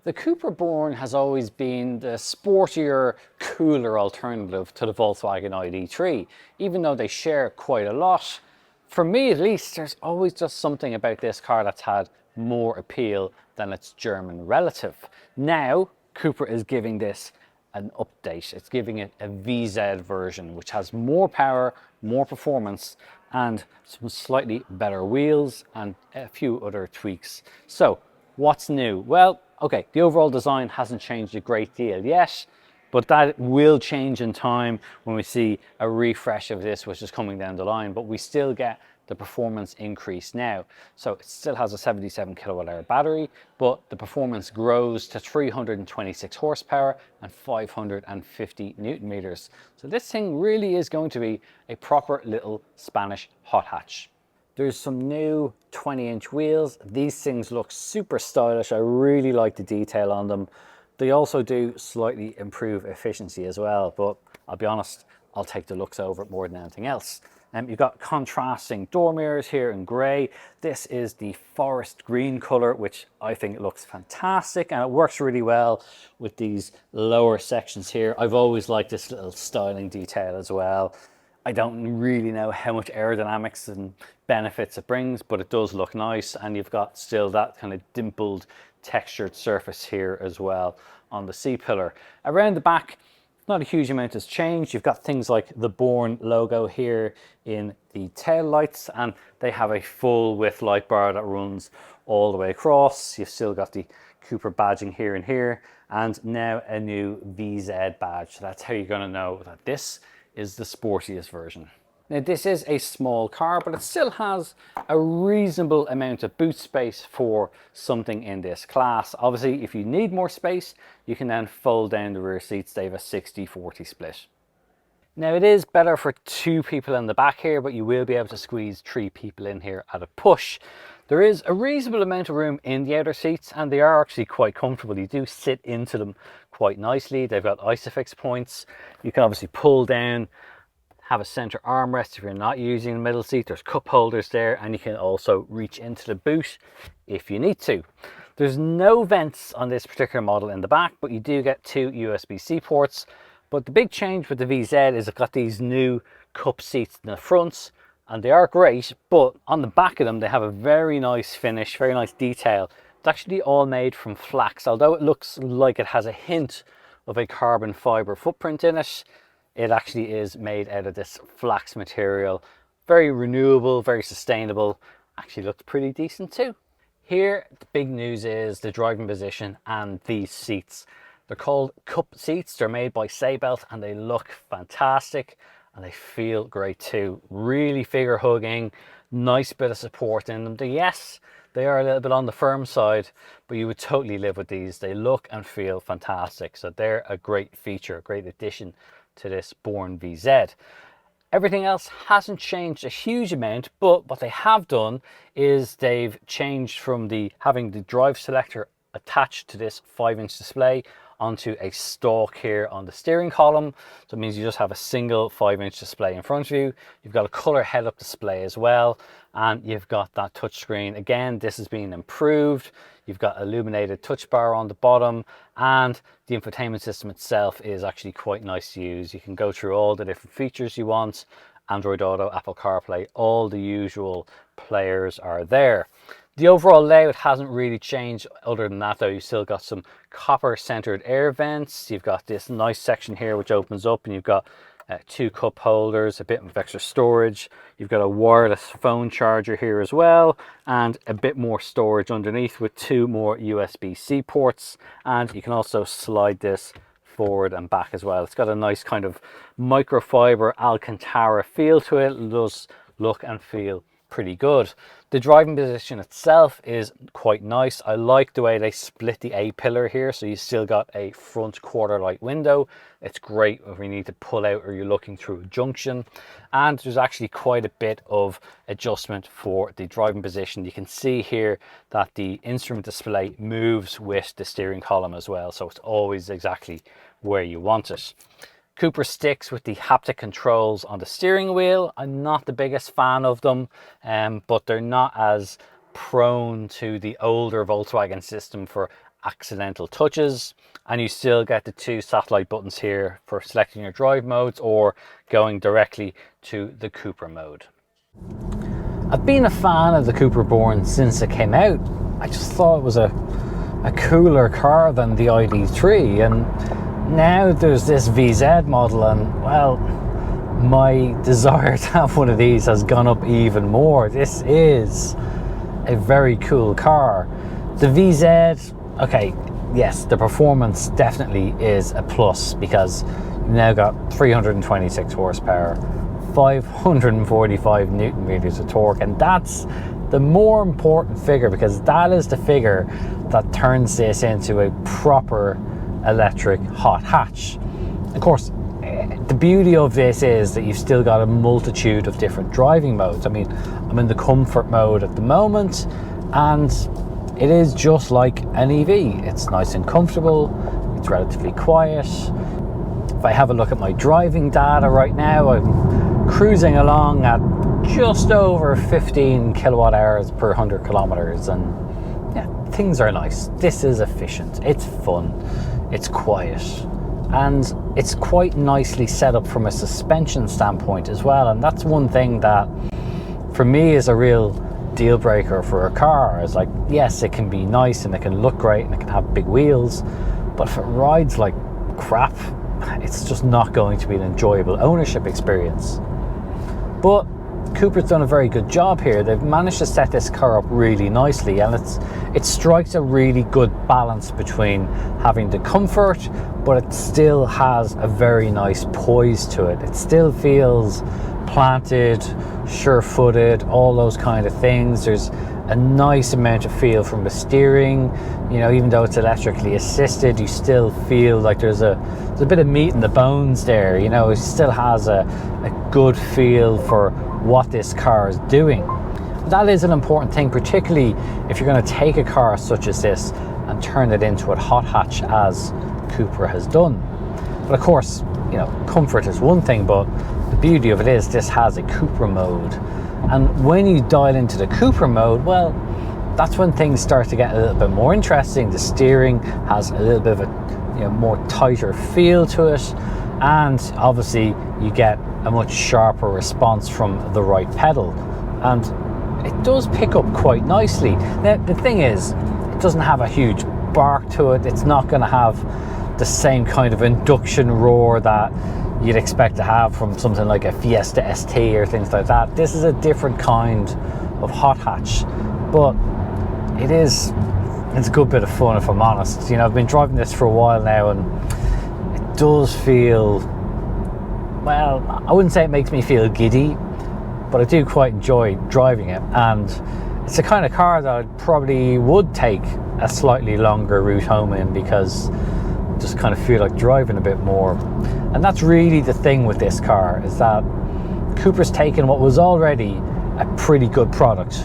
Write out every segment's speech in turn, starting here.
The Cupra Born has always been the sportier, cooler alternative to the Volkswagen ID3, even though they share quite a lot. For me at least, there's always just something about this car that's had more appeal than its German relative. Now, Cupra is giving this an update. It's giving it a VZ version, which has more power, more performance, and some slightly better wheels and a few other tweaks. So, what's new? Well, okay, the overall design hasn't changed a great deal yet, but that will change in time when we see a refresh of this, which is coming down the line, but we still get the performance increase now. So it still has a 77 kilowatt hour battery, but the performance grows to 326 horsepower and 550 Newton meters. So this thing really is going to be a proper little Spanish hot hatch. There's some new 20-inch wheels. These things look super stylish. I really like the detail on them. They also do slightly improve efficiency as well, but I'll be honest, I'll take the looks over it more than anything else. You've got contrasting door mirrors here in grey. This is the forest green colour, which I think looks fantastic, and it works really well with these lower sections here. I've always liked this little styling detail as well. I don't really know how much aerodynamics and benefits it brings, but it does look nice, and you've got still that kind of dimpled textured surface here as well on the C-pillar. Around the back, not a huge amount has changed. You've got things like the Born logo here in the tail lights, and they have a full width light bar that runs all the way across. You've still got the Cupra badging here and here, and now a new VZ badge. So that's how you're going to know that this is the sportiest version. Now this is a small car, but it still has a reasonable amount of boot space for something in this class. Obviously, if you need more space, you can then fold down the rear seats. They have a 60-40 split. Now it is better for 2 people in the back here, but you will be able to squeeze 3 people in here at a push. There is a reasonable amount of room in the outer seats, and they are actually quite comfortable. You do sit into them quite nicely. They've got ISOFIX points. You can obviously pull down, have a center armrest if you're not using the middle seat. There's cup holders there, and you can also reach into the boot if you need to. There's no vents on this particular model in the back, but you do get 2 USB-C ports. But the big change with the VZ is it's got these new cup seats in the front, and they are great, but on the back of them they have a very nice finish, very nice detail. It's actually all made from flax. Although it looks like it has a hint of a carbon fiber footprint in it, it actually is made out of this flax material. Very renewable, very sustainable. Actually looks pretty decent too. Here, the big news is the driving position and these seats. They're called cup seats. They're made by Seatbelt, and they look fantastic, and they feel great too. Really figure hugging, nice bit of support in them. Yes, they are a little bit on the firm side, but you would totally live with these. They look and feel fantastic. So they're a great feature, a great addition to this Born VZ. Everything else hasn't changed a huge amount, but what they have done is they've changed from having the drive selector attached to this 5-inch display onto a stalk here on the steering column. So it means you just have a single 5-inch display in front of you. You've got a color head-up display as well, and you've got that touchscreen. Again, this has been improved. You've got illuminated touch bar on the bottom, and the infotainment system itself is actually quite nice to use. You can go through all the different features you want. Android Auto, Apple CarPlay, all the usual players are there. The overall layout hasn't really changed. Other than that though, you've still got some copper centered air vents. You've got this nice section here which opens up, and you've got 2 cup holders, a bit of extra storage. You've got a wireless phone charger here as well, and a bit more storage underneath with 2 more USB-C ports. And you can also slide this forward and back as well. It's got a nice kind of microfiber Alcantara feel to it. It does look and feel pretty good. The driving position itself is quite nice. I like the way they split the A-pillar here, so you still got a front quarter light window. It's great if you need to pull out or you're looking through a junction. And there's actually quite a bit of adjustment for the driving position. You can see here that the instrument display moves with the steering column as well, so it's always exactly where you want it. Cupra sticks with the haptic controls on the steering wheel. I'm not the biggest fan of them, but they're not as prone to the older Volkswagen system for accidental touches, and you still get the 2 satellite buttons here for selecting your drive modes or going directly to the Cupra mode. I've been a fan of the Cupra Born since it came out. I just thought it was a cooler car than the ID3, and now there's this VZ model, and well, my desire to have one of these has gone up even more. This is a very cool car. The VZ, okay, yes, the performance definitely is a plus because you've now got 326 horsepower, 545 newton meters of torque, and that's the more important figure because that is the figure that turns this into a proper electric hot hatch. Of course, the beauty of this is that you've still got a multitude of different driving modes. I mean, I'm in the comfort mode at the moment, and it is just like an EV. It's nice and comfortable, it's relatively quiet. If I have a look at my driving data right now, I'm cruising along at just over 15 kilowatt hours per 100 kilometers, and yeah, things are nice. This is efficient, it's fun, it's quiet, and it's quite nicely set up from a suspension standpoint as well. And that's one thing that for me is a real deal breaker for a car. Is like, yes, it can be nice and it can look great and it can have big wheels, but if it rides like crap, it's just not going to be an enjoyable ownership experience. But Cupra's done a very good job here. They've managed to set this car up really nicely, and it strikes a really good balance between having the comfort, but it still has a very nice poise to it. It still feels planted, sure-footed, all those kind of things. There's a nice amount of feel from the steering. You know, even though it's electrically assisted, you still feel like there's a bit of meat in the bones there. You know, it still has a good feel for what this car is doing. That is an important thing, particularly if you're going to take a car such as this and turn it into a hot hatch as Cupra has done. But of course, you know, comfort is one thing, but the beauty of it is this has a Cupra mode. And when you dial into the Cupra mode, well, that's when things start to get a little bit more interesting. The steering has a little bit of a, you know, more tighter feel to it, and obviously you get a much sharper response from the right pedal, and it does pick up quite nicely. Now the thing is, it doesn't have a huge bark to it. It's not going to have the same kind of induction roar that you'd expect to have from something like a Fiesta ST or things like that. This is a different kind of hot hatch, but it's a good bit of fun, if I'm honest. You know, I've been driving this for a while now, and it does feel, well, I wouldn't say it makes me feel giddy, but I do quite enjoy driving it. And it's the kind of car that I probably would take a slightly longer route home in, because I just kind of feel like driving a bit more. And that's really the thing with this car, is that Cupra's taken what was already a pretty good product,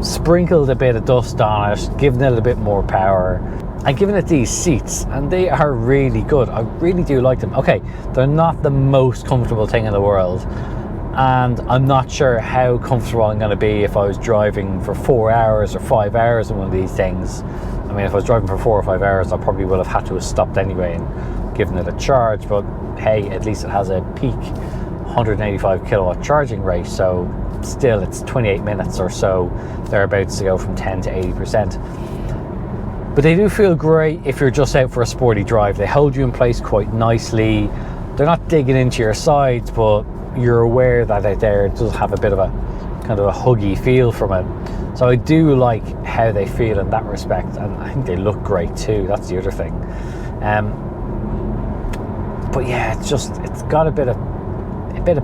sprinkled a bit of dust on it, given it a bit more power, and given it these seats, and they are really good. I really do like them. Okay, they're not the most comfortable thing in the world, and I'm not sure how comfortable I'm going to be if I was driving for 4 hours or 5 hours in one of these things. I mean, if I was driving for 4 or 5 hours, I probably would have had to have stopped anyway and given it a charge, but hey, at least it has a peak 185 kilowatt charging rate, so still it's 28 minutes or so thereabouts to go from 10 to 80%. But they do feel great if you're just out for a sporty drive. They hold you in place quite nicely. They're not digging into your sides, but you're aware that it does have a bit of a kind of a huggy feel from it. So I do like how they feel in that respect, and I think they look great too. That's the other thing. But yeah, it's got a bit of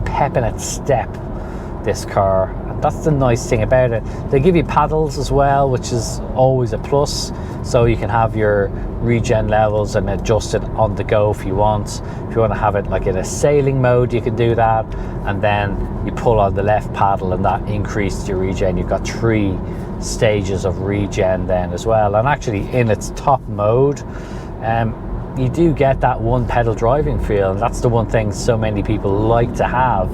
pep in its step, this car, and that's the nice thing about it. They give you paddles as well, which is always a plus, so you can have your regen levels and adjust it on the go if you want. If you want to have it like in a sailing mode, you can do that, and then you pull on the left paddle and that increases your regen. You've got 3 stages of regen then as well, and actually in its top mode, you do get that one pedal driving feel, and that's the one thing so many people like to have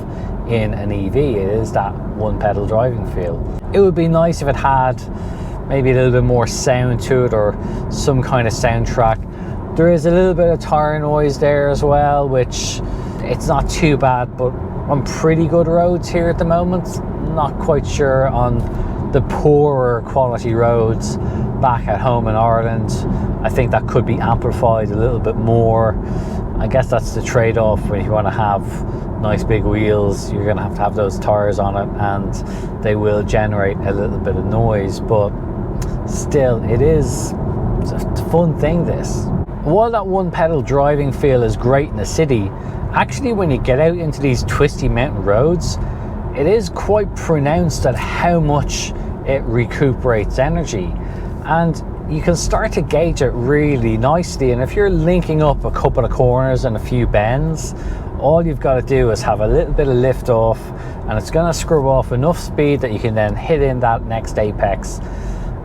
in an EV, is that one pedal driving feel. It would be nice if it had maybe a little bit more sound to it or some kind of soundtrack. There is a little bit of tire noise there as well, which it's not too bad, but on pretty good roads here at the moment. Not quite sure on the poorer quality roads back at home in Ireland. I think that could be amplified a little bit more. I guess that's the trade-off when you want to have nice big wheels. You're going to have those tires on it, and they will generate a little bit of noise, but still, it's a fun thing, this. While that one pedal driving feel is great in the city, actually when you get out into these twisty mountain roads, it is quite pronounced at how much it recuperates energy, and you can start to gauge it really nicely. And if you're linking up a couple of corners and a few bends, all you've got to do is have a little bit of lift off, and it's going to scrub off enough speed that you can then hit in that next apex,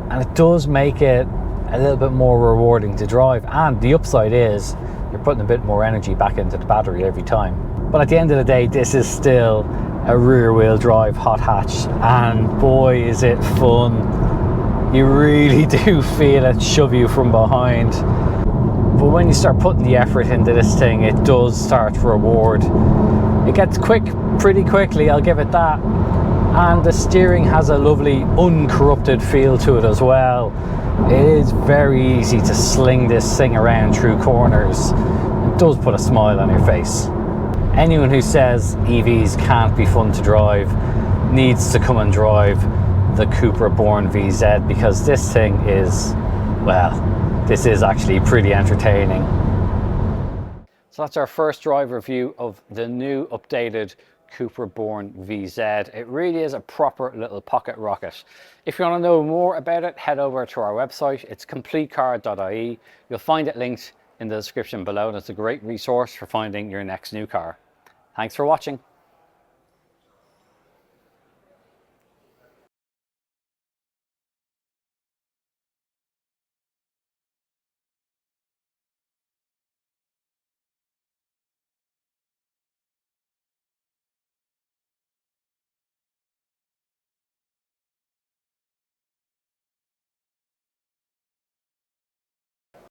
and it does make it a little bit more rewarding to drive. And the upside is you're putting a bit more energy back into the battery every time. But at the end of the day, this is still a rear wheel drive hot hatch, and boy is it fun. You really do feel it shove you from behind. But when you start putting the effort into this thing, it does start to reward. It gets quick pretty quickly, I'll give it that. And the steering has a lovely uncorrupted feel to it as well. It is very easy to sling this thing around through corners. It does put a smile on your face. Anyone who says EVs can't be fun to drive needs to come and drive the Cupra Born VZ, because this thing is, well, this is actually pretty entertaining. So that's our first drive review of the new updated Cupra Born VZ. It really is a proper little pocket rocket. If you want to know more about it, head over to our website. It's CompleteCar.ie. You'll find it linked in the description below, and it's a great resource for finding your next new car. Thanks for watching.